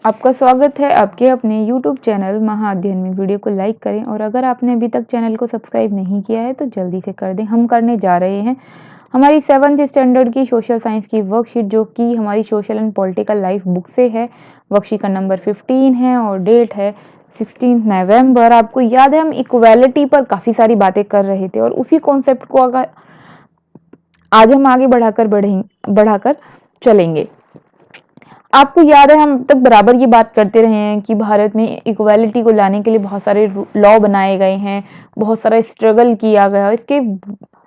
आपका स्वागत है आपके अपने YouTube चैनल महाअध्ययन में। वीडियो को लाइक करें और अगर आपने अभी तक चैनल को सब्सक्राइब नहीं किया है तो जल्दी से कर दें। हम करने जा रहे हैं हमारी 7th स्टैंडर्ड की सोशल साइंस की वर्कशीट, जो कि हमारी social and political life book से है। वर्कशीट का नंबर 15 है और डेट है 16 नवंबर। आपको याद है हम इक्वालिटी पर काफ़ी सारी बातें कर रहे थे और उसी कॉन्सेप्ट को अगर आज हम आगे बढ़ाकर चलेंगे। आपको याद है हम तक बराबर ये बात करते रहे हैं कि भारत में इक्वालिटी को लाने के लिए बहुत सारे लॉ बनाए गए हैं, बहुत सारा स्ट्रगल किया गया। इसके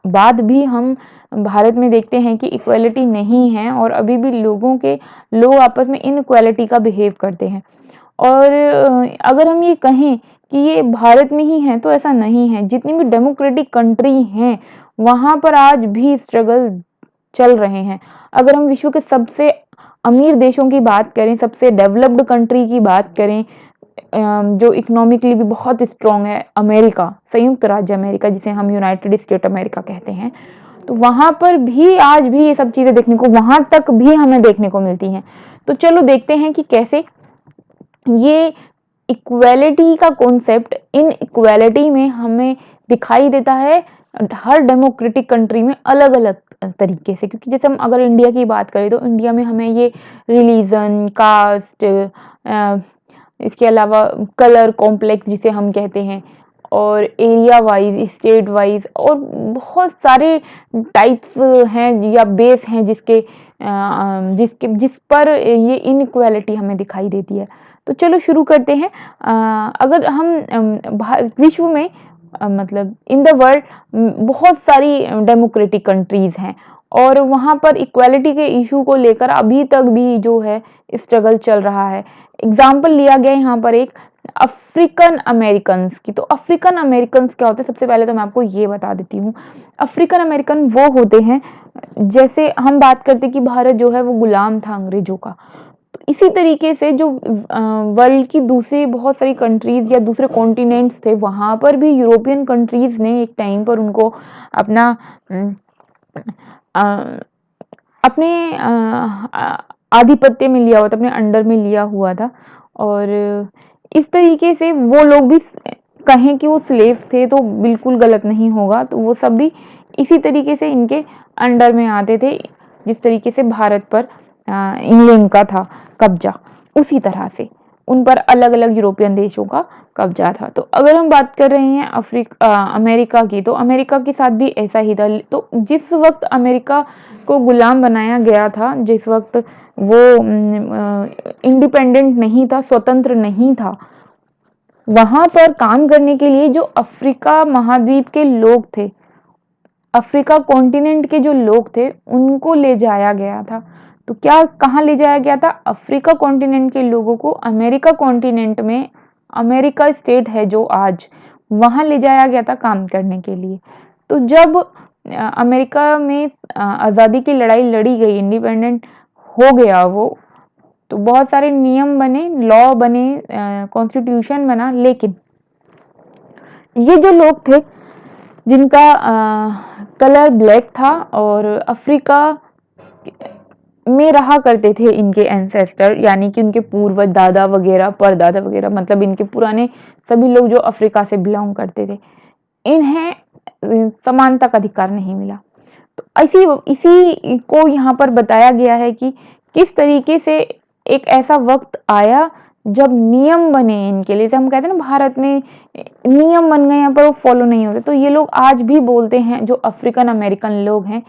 बाद भी हम भारत में देखते हैं कि इक्वालिटी नहीं है और अभी भी लोग आपस में इनइक्वालिटी का बिहेव करते हैं। और अगर हम ये कहें कि ये भारत में ही है तो ऐसा नहीं है। जितनी भी डेमोक्रेटिक कंट्री हैं वहाँ पर आज भी स्ट्रगल चल रहे हैं। अगर हम विश्व के सबसे अमीर देशों की बात करें, सबसे डेवलप्ड कंट्री की बात करें, जो इकोनॉमिकली भी बहुत स्ट्रॉन्ग है, अमेरिका, संयुक्त राज्य अमेरिका, जिसे हम यूनाइटेड स्टेट अमेरिका कहते हैं, तो वहाँ पर भी आज भी ये सब चीज़ें देखने को, वहाँ तक भी हमें देखने को मिलती हैं। तो चलो देखते हैं कि कैसे ये इक्वालिटी का कॉन्सेप्ट इन इक्वालिटी में हमें दिखाई देता है हर डेमोक्रेटिक कंट्री में अलग अलग तरीके से। क्योंकि जैसे हम अगर इंडिया की बात करें तो इंडिया में हमें ये रिलीजन, कास्ट, इसके अलावा कलर कॉम्प्लेक्स जिसे हम कहते हैं, और एरिया वाइज, स्टेट वाइज, और बहुत सारे टाइप्स हैं या बेस हैं जिस पर ये इनइक्वालिटी हमें दिखाई देती है। तो चलो शुरू करते हैं। अगर हम विश्व में मतलब इन द वर्ल्ड बहुत सारी डेमोक्रेटिक कंट्रीज हैं और वहाँ पर इक्वालिटी के इशू को लेकर अभी तक भी जो है स्ट्रगल चल रहा है। एग्जाम्पल लिया गया यहाँ पर एक अफ्रीकन अमेरिकन की। तो अफ्रीकन अमेरिकन क्या होते हैं, सबसे पहले तो मैं आपको ये बता देती हूँ। अफ्रीकन अमेरिकन वो होते हैं, जैसे हम बात करते कि भारत जो है वो गुलाम था अंग्रेजों का, तो इसी तरीके से जो वर्ल्ड की दूसरी बहुत सारी कंट्रीज या दूसरे कॉन्टिनेंट्स थे, वहाँ पर भी यूरोपियन कंट्रीज ने एक टाइम पर उनको अपना अपने आधिपत्य में लिया हुआ था, अपने अंडर में लिया हुआ था। और इस तरीके से वो लोग भी कहें कि वो स्लेव थे तो बिल्कुल गलत नहीं होगा। तो वो सब भी इसी तरीके से इनके अंडर में आते थे, जिस तरीके से भारत पर इंग्लैंड का था कब्जा, उसी तरह से उन पर अलग अलग यूरोपियन देशों का कब्जा था। तो अगर हम बात कर रहे हैं अमेरिका की, तो अमेरिका के साथ भी ऐसा ही था। तो जिस वक्त अमेरिका को गुलाम बनाया गया था, जिस वक्त वो इंडिपेंडेंट नहीं था, स्वतंत्र नहीं था, वहां पर काम करने के लिए जो अफ्रीका महाद्वीप के लोग थे, अफ्रीका कॉन्टिनेंट के जो लोग थे, उनको ले जाया गया था। तो क्या कहाँ ले जाया गया था? अफ्रीका कॉन्टिनेंट के लोगों को अमेरिका कॉन्टिनेंट में, अमेरिका स्टेट है जो आज, वहां ले जाया गया था काम करने के लिए। तो जब अमेरिका में आज़ादी की लड़ाई लड़ी गई, इंडिपेंडेंट हो गया वो, तो बहुत सारे नियम बने, लॉ बने, कॉन्स्टिट्यूशन बना। लेकिन ये जो लोग थे जिनका कलर ब्लैक था और अफ्रीका में रहा करते थे इनके एंसेस्टर, यानी कि उनके पूर्वज, दादा वगैरह, परदादा वगैरह, मतलब इनके पुराने सभी लोग जो अफ्रीका से बिलोंग करते थे, इन्हें समानता का अधिकार नहीं मिला। तो इसी को यहाँ पर बताया गया है कि किस तरीके से एक ऐसा वक्त आया जब नियम बने इनके लिए। जैसे हम कहते हैं ना, भारत में नियम बन गए, यहाँ पर वो फॉलो नहीं होते। तो ये लोग आज भी बोलते हैं, जो अफ्रीकन अमेरिकन लोग हैं,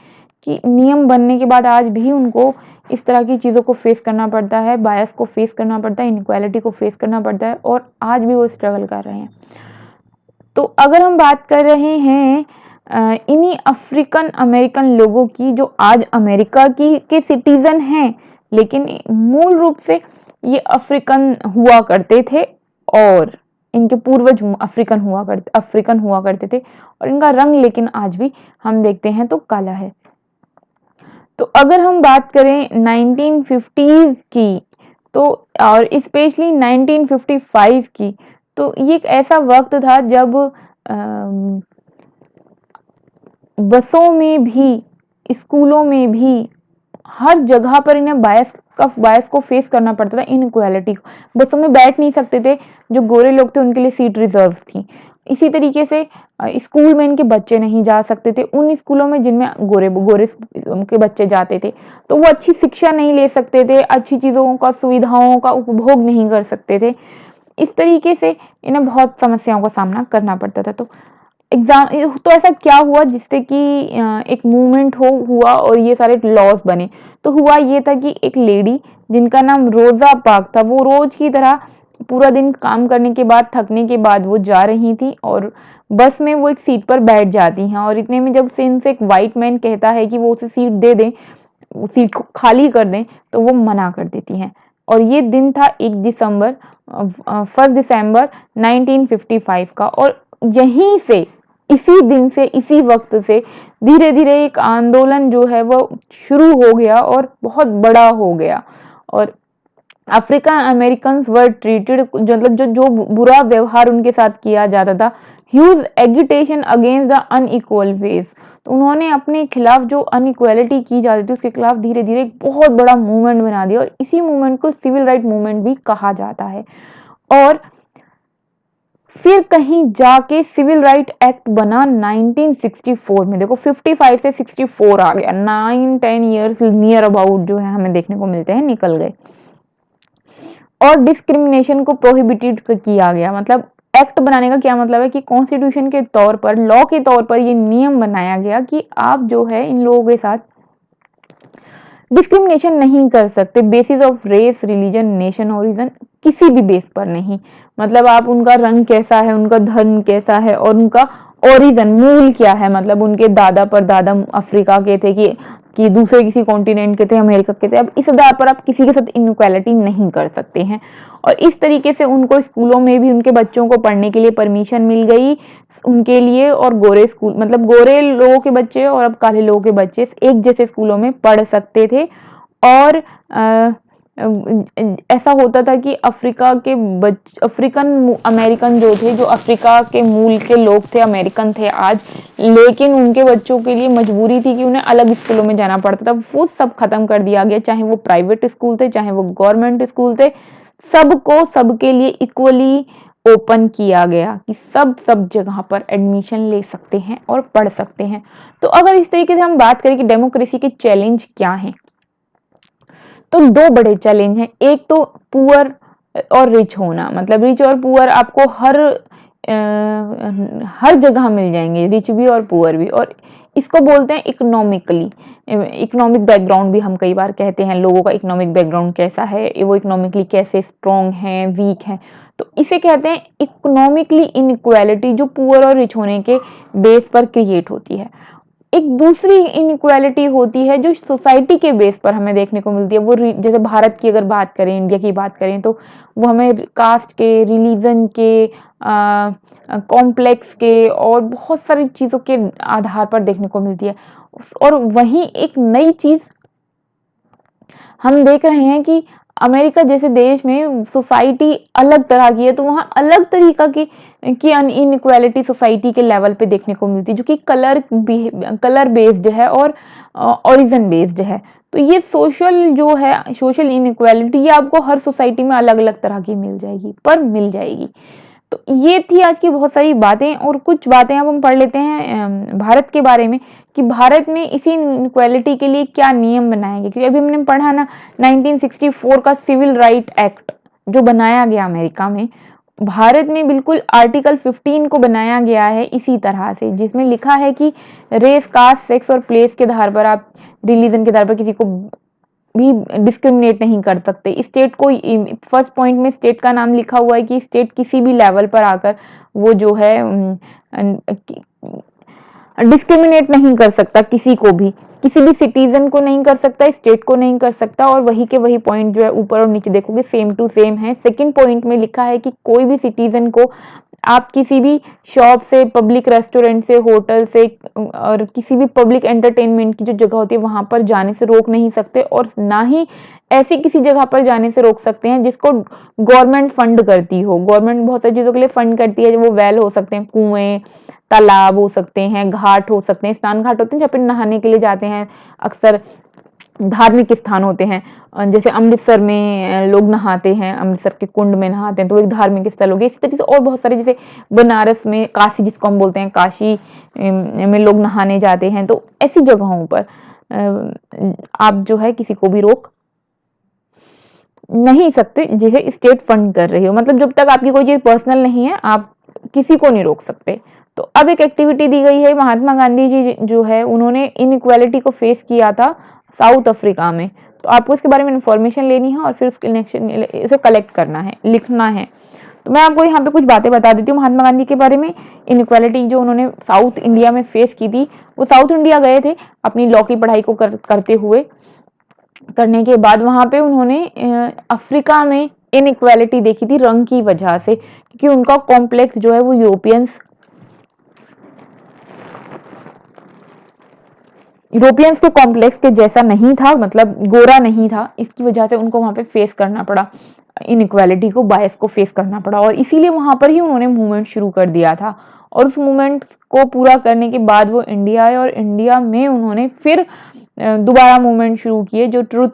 कि नियम बनने के बाद आज भी उनको इस तरह की चीज़ों को फेस करना पड़ता है, बायस को फेस करना पड़ता है, इनइक्वालिटी को फेस करना पड़ता है, और आज भी वो स्ट्रगल कर रहे हैं। तो अगर हम बात कर रहे हैं इन्हीं अफ्रीकन अमेरिकन लोगों की, जो आज अमेरिका के सिटीजन हैं, लेकिन मूल रूप से ये अफ्रीकन हुआ करते थे और इनके पूर्वज अफ्रीकन हुआ करते थे, और इनका रंग लेकिन आज भी हम देखते हैं तो काला है। तो अगर हम बात करें 1950s की, तो और स्पेशली 1955 की, तो ये एक ऐसा वक्त था जब बसों में भी, स्कूलों में भी, हर जगह पर इन्हें बायस बायस को फेस करना पड़ता था, इनइक्वालिटी को। बसों में बैठ नहीं सकते थे, जो गोरे लोग थे उनके लिए सीट रिजर्व थी। इसी तरीके से स्कूल में इनके बच्चे नहीं जा सकते थे, उन स्कूलों में जिनमें गोरे के बच्चे जाते थे, तो वो अच्छी शिक्षा नहीं ले सकते थे, अच्छी चीज़ों का, सुविधाओं का उपभोग नहीं कर सकते थे। इस तरीके से इन्हें बहुत समस्याओं का सामना करना पड़ता था। तो ऐसा क्या हुआ जिससे कि एक मूवमेंट हुआ और ये सारे लॉज बने। तो हुआ ये था कि एक लेडी जिनका नाम रोजा पार्क था, वो रोज की तरह पूरा दिन काम करने के बाद, थकने के बाद वो जा रही थी और बस में वो एक सीट पर बैठ जाती हैं, और इतने में जब से इनसे एक वाइट मैन कहता है कि वो उसे सीट दे दें, सीट को खाली कर दें, तो वो मना कर देती हैं। और ये दिन था 1 दिसंबर 1955 का, और यहीं से, इसी दिन से, इसी वक्त से धीरे धीरे एक आंदोलन जो है वो शुरू हो गया और बहुत बड़ा हो गया। और अफ्रीकन अमेरिकन वर ट्रीटेड, मतलब जो बुरा व्यवहार उनके साथ किया जाता था, huge agitation against the unequal wage. तो उन्होंने अपने खिलाफ जो अनइक्वालिटी की जाती थी उसके खिलाफ धीरे धीरे एक बहुत बड़ा मूवमेंट बना दिया, और इसी मूवमेंट को सिविल राइट मूवमेंट भी कहा जाता है। और फिर कहीं जाके सिविल राइट एक्ट बना 1964 में। देखो 55 से 64 आ गया, 9-10 ईयर्स नियर अबाउट जो है हमें देखने को मिलते हैं, निकल गए। और डिस्क्रिमिनेशन को प्रोहिबिटेड किया गया। मतलब एक्ट बनाने का क्या मतलब है कि कॉन्स्टिट्यूशन के तौर पर, लॉ के तौर पर ये नियम बनाया गया कि आप जो है इन लोगों के साथ डिस्क्रिमिनेशन नहीं कर सकते, basis of race, religion, nation, origin, किसी भी बेस पर नहीं। मतलब आप, उनका रंग कैसा है, उनका धर्म कैसा है, और उनका ओरिजिन, मूल क्या है, मतलब उनके दादा परदादा अफ्रीका के थे कि दूसरे किसी कॉन्टिनेंट के थे, अमेरिका के थे, अब इस आधार पर आप किसी के साथ इनइक्वालिटी नहीं कर सकते हैं। और इस तरीके से उनको स्कूलों में भी उनके बच्चों को पढ़ने के लिए परमिशन मिल गई उनके लिए, और गोरे स्कूल, मतलब गोरे लोगों के बच्चे और अब काले लोगों के बच्चे एक जैसे स्कूलों में पढ़ सकते थे। और ऐसा होता था कि अफ्रीकन अमेरिकन जो थे, जो अफ्रीका के मूल के लोग थे, अमेरिकन थे आज, लेकिन उनके बच्चों के लिए मजबूरी थी कि उन्हें अलग स्कूलों में जाना पड़ता था। वो सब खत्म कर दिया गया, चाहे वो प्राइवेट स्कूल थे, चाहे वो गवर्नमेंट स्कूल थे, सबको, सबके लिए इक्वली ओपन किया गया कि सब जगह पर एडमिशन ले सकते हैं और पढ़ सकते हैं। तो अगर इस तरीके से हम बात करें कि डेमोक्रेसी के चैलेंज क्या हैं, तो दो बड़े चैलेंज हैं। एक तो पुअर और रिच होना, मतलब रिच और पुअर आपको हर जगह मिल जाएंगे, रिच भी और पुअर भी। और इसको बोलते हैं इकोनॉमिकली, इकोनॉमिक बैकग्राउंड भी हम कई बार कहते हैं, लोगों का इकोनॉमिक बैकग्राउंड कैसा है, वो इकोनॉमिकली कैसे स्ट्रॉन्ग है, वीक है, तो इसे कहते हैं इकोनॉमिकली इनइक्वालिटी, जो पुअर और रिच होने के बेस पर क्रिएट होती है। एक दूसरी इनइक्वालिटी होती है जो सोसाइटी के बेस पर हमें देखने को मिलती है। वो जैसे भारत की अगर बात करें, इंडिया की बात करें, तो वो हमें कास्ट के, रिलीजन के, कॉम्प्लेक्स के और बहुत सारी चीज़ों के आधार पर देखने को मिलती है। और वहीं एक नई चीज़ हम देख रहे हैं कि अमेरिका जैसे देश में सोसाइटी अलग तरह की है, तो वहाँ अलग तरीका की इनइक्वालिटी सोसाइटी के लेवल पे देखने को मिलती है, जो कि कलर बेस्ड है और ओरिजिन बेस्ड है। तो ये सोशल इनइक्वालिटी, ये आपको हर सोसाइटी में अलग अलग तरह की मिल जाएगी। तो ये थी आज की बहुत सारी बातें, और कुछ बातें अब हम पढ़ लेते हैं भारत के बारे में, कि भारत में इसी इनइक्वालिटी के लिए क्या नियम बनाए गए। क्योंकि अभी हमने पढ़ा ना 1964 का सिविल राइट एक्ट जो बनाया गया अमेरिका में, भारत में बिल्कुल आर्टिकल 15 को बनाया गया है इसी तरह से, जिसमें लिखा है कि रेस, कास्ट, सेक्स और प्लेस के आधार पर, आप रिलीजन के आधार पर किसी को भी डिस्क्रिमिनेट नहीं कर सकते। स्टेट को, फर्स्ट पॉइंट में स्टेट का नाम लिखा हुआ है कि स्टेट किसी भी लेवल पर आकर वो जो है डिस्क्रिमिनेट नहीं कर सकता, किसी को भी, किसी भी सिटीजन को नहीं कर सकता, स्टेट को नहीं कर सकता। और वही के वही पॉइंट जो है ऊपर और नीचे देखोगे सेम टू सेम है। सेकंड पॉइंट में लिखा है कि कोई भी सिटीजन को आप किसी भी शॉप से, पब्लिक रेस्टोरेंट से, होटल से और किसी भी पब्लिक एंटरटेनमेंट की जो जगह होती है वहां पर जाने से रोक नहीं सकते, और ना ही ऐसी किसी जगह पर जाने से रोक सकते हैं जिसको गवर्नमेंट फंड करती हो। गवर्नमेंट बहुत सारी चीजों के लिए फंड करती है, वो वेल हो सकते हैं, कुएं, तालाब हो सकते हैं, घाट हो सकते हैं, स्नान घाट होते हैं जहाँ पे नहाने के लिए जाते हैं अक्सर धार्मिक स्थान होते हैं, जैसे अमृतसर में लोग नहाते हैं, अमृतसर के कुंड में नहाते हैं, तो एक धार्मिक स्थल हो गया। इस तरीके से और बहुत सारे, जैसे बनारस में काशी जिसको हम बोलते हैं, काशी में लोग नहाने जाते हैं। तो ऐसी जगहों पर आप जो है किसी को भी रोक नहीं सकते जिसे स्टेट फंड कर रही हो। मतलब जब तक आपकी कोई चीज पर्सनल नहीं है, आप किसी को नहीं रोक सकते। तो अब एक एक्टिविटी दी गई है, महात्मा गांधी जी जो है उन्होंने इनइक्वालिटी को फेस किया था साउथ अफ्रीका में। तो आपको इसके बारे में इंफॉर्मेशन लेनी है और फिर इसे कलेक्ट करना है, लिखना है। तो मैं आपको यहाँ पे कुछ बातें बता देती हूँ महात्मा गांधी के बारे में। इनइक्वालिटी जो उन्होंने साउथ इंडिया में फेस की थी, वो साउथ इंडिया गए थे अपनी लॉ की पढ़ाई को करने के बाद वहां पे उन्होंने अफ्रीका में इनइक्वालिटी देखी थी रंग की वजह से, क्योंकि उनका कॉम्प्लेक्स जो है वो यूरोपियंस के कॉम्प्लेक्स के जैसा नहीं था, मतलब गोरा नहीं था। इसकी वजह से उनको वहां पे फेस करना पड़ा, इनइक्वालिटी को, बायस को फेस करना पड़ा, और इसीलिए वहां पर ही उन्होंने मूवमेंट शुरू कर दिया था। और उस मूवमेंट को पूरा करने के बाद वो इंडिया आए, और इंडिया में उन्होंने फिर दोबारा मूवमेंट शुरू किए, जो ट्रुथ,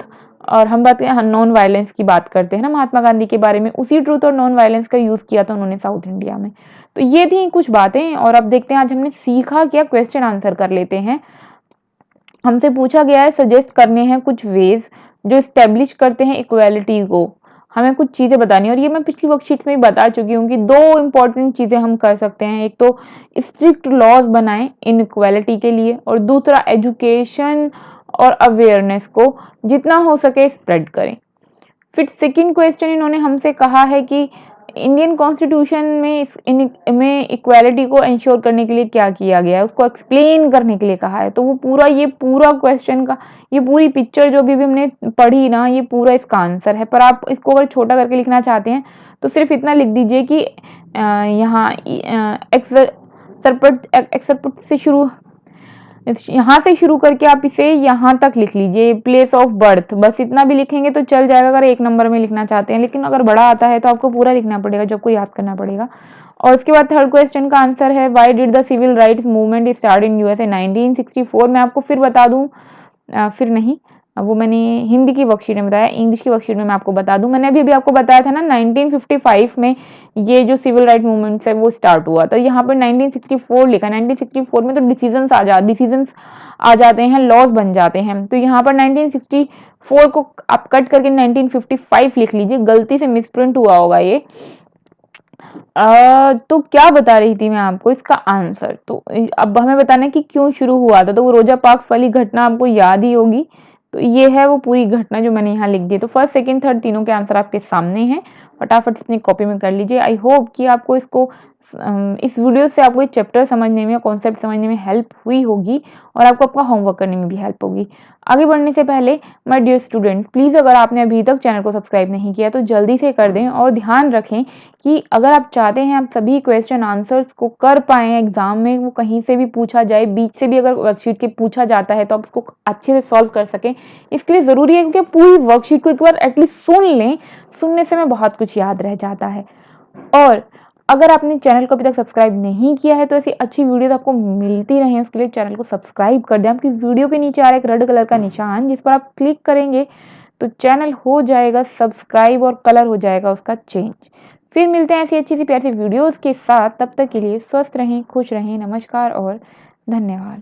और हम बात करें नॉन वायलेंस की बात करते हैं ना महात्मा गांधी के बारे में, उसी ट्रुथ और नॉन वायलेंस का यूज किया था उन्होंने साउथ इंडिया में। तो ये थी कुछ बातें, और अब देखते हैं आज हमने सीखा क्या। क्वेश्चन आंसर कर लेते हैं। हमसे पूछा गया है सजेस्ट करने हैं कुछ वेज जो स्टेब्लिश करते हैं इक्वालिटी को। हमें कुछ चीजें बतानी है, और ये मैं पिछली वर्कशीट में भी बता चुकी हूँ कि दो इंपॉर्टेंट चीजें हम कर सकते हैं। एक तो स्ट्रिक्ट लॉज बनाएं इनइक्वालिटी के लिए, और दूसरा एजुकेशन और अवेयरनेस को जितना हो सके स्प्रेड करें। फिर सेकंड क्वेश्चन इन्होंने हमसे कहा है कि इंडियन कॉन्स्टिट्यूशन में इक्वालिटी को इंश्योर करने के लिए क्या किया गया है, उसको एक्सप्लेन करने के लिए कहा है। तो वो ये पूरा क्वेश्चन का, ये पूरी पिक्चर जो भी हमने पढ़ी ना, ये पूरा इसका आंसर है। पर आप इसको अगर छोटा करके लिखना चाहते हैं तो सिर्फ इतना लिख दीजिए कि यहाँ एक्सरपुट से शुरू, यहाँ से शुरू करके आप इसे यहाँ तक लिख लीजिए, प्लेस ऑफ बर्थ, बस इतना भी लिखेंगे तो चल जाएगा अगर एक नंबर में लिखना चाहते हैं। लेकिन अगर बड़ा आता है तो आपको पूरा लिखना पड़ेगा, जो आपको याद करना पड़ेगा। और उसके बाद थर्ड क्वेश्चन का आंसर है why did the civil rights movement start in USA 1964। मैं आपको फिर बता दूं, फिर नहीं, वो मैंने हिंदी की वर्कशीट में बताया, इंग्लिश की वर्कशीट में मैं आपको बता दूं। मैंने अभी आपको बताया था ना 1955 में ये जो सिविल राइट मूवमेंट है वो स्टार्ट हुआ। तो यहाँ पर 1964 लिखा, 1964 में तो डिसीजंस आ जाते हैं, लॉज बन जाते हैं। तो यहाँ पर 1964 को आप कट करके 1955 लिख लीजिए, गलती से मिसप्रिंट हुआ होगा ये। तो क्या बता रही थी मैं आपको, इसका आंसर तो अब हमें बताना है कि क्यों शुरू हुआ था। तो वो रोजा पार्क्स वाली घटना आपको याद ही होगी। तो ये है वो पूरी घटना जो मैंने यहाँ लिख दी। तो फर्स्ट सेकंड थर्ड तीनों के आंसर आपके सामने हैं, फटाफट अपनी कॉपी में कर लीजिए। आई होप कि आपको इस वीडियो से आपको चैप्टर समझने में, कॉन्सेप्ट समझने में हेल्प हुई होगी, और आपको अपना होमवर्क करने में भी हेल्प होगी। आगे बढ़ने से पहले माय डियर स्टूडेंट्स, प्लीज़ अगर आपने अभी तक चैनल को सब्सक्राइब नहीं किया तो जल्दी से कर दें, और ध्यान रखें कि अगर आप चाहते हैं आप सभी क्वेश्चन आंसर्स को कर पाएँ एग्जाम में, वो कहीं से भी पूछा जाए, बीच से भी अगर वर्कशीट के पूछा जाता है तो आप उसको अच्छे से सॉल्व कर सकें। इसके लिए ज़रूरी है कि पूरी वर्कशीट को एक बार एटलीस्ट सुन लें। सुनने से में बहुत कुछ याद रह जाता है। और अगर आपने चैनल को अभी तक सब्सक्राइब नहीं किया है तो ऐसी अच्छी वीडियोस आपको मिलती रहें, उसके लिए चैनल को सब्सक्राइब कर दें। आपकी वीडियो के नीचे आ रहा है एक रेड कलर का निशान, जिस पर आप क्लिक करेंगे तो चैनल हो जाएगा सब्सक्राइब और कलर हो जाएगा उसका चेंज। फिर मिलते हैं ऐसी अच्छी सी प्यारी वीडियोस के साथ। तब तक के लिए स्वस्थ रहें, खुश रहें। नमस्कार और धन्यवाद।